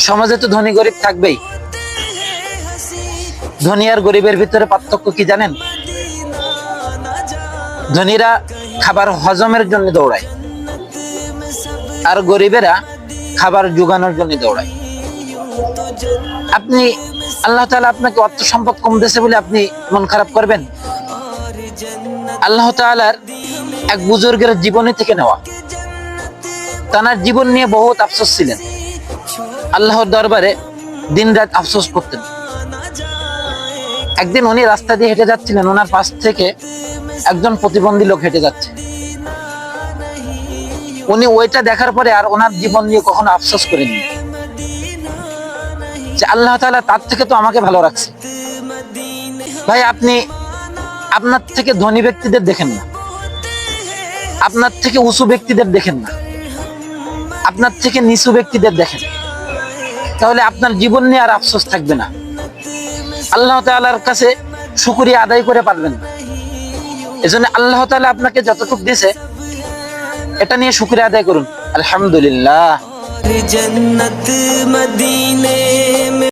সমাজে তো ধনী গরিব থাকবেই। ধনী আর গরিবের ভিতরে পার্থক্য কি জানেন? ধনীরা খাবার হজমের জন্য দৌড়ায়, আর গরিবেরা খাবার জোগানোর জন্য দৌড়ায়। আপনি আল্লাহ তাআলা আপনাকে অর্থ সম্পদ কম দিয়েছে বলে আপনি মন খারাপ করবেন? আল্লাহ তাআলার এক বুজুর্গের জীবনী থেকে নেওয়া। তার জীবন নিয়ে বহুত আফসোস ছিলেন, আল্লাহর দরবারে দিনরাত আফসোস করতেন। একদিন উনি রাস্তা দিয়ে হেঁটে যাচ্ছিলেন, ওনার পাশ থেকে একজন প্রতিবন্ধী লোক হেঁটে যাচ্ছে। উনি ওইটা দেখার পরে আর ওনার জীবন নিয়ে কখনো আফসোস করেননি, যে আল্লাহ তাআলা তার থেকে তো আমাকে ভালো রাখছে। ভাই, আপনি আপনার থেকে ধনী ব্যক্তিদের দেখেন না, আপনার থেকে উঁচু ব্যক্তিদের দেখেন না, আপনার থেকে নিচু ব্যক্তিদের দেখেন, তাহলে আপনার জীবন নিয়ে আর আফসোস থাকবে না। আল্লাহ তাআলার কাছে শুকরিয়া আদায় করে পারবেন না। এজন্য আল্লাহ তাআলা আপনাকে যতটুকু দিয়েছে এটা নিয়ে শুকরিয়া আদায় করুন। আলহামদুলিল্লাহ।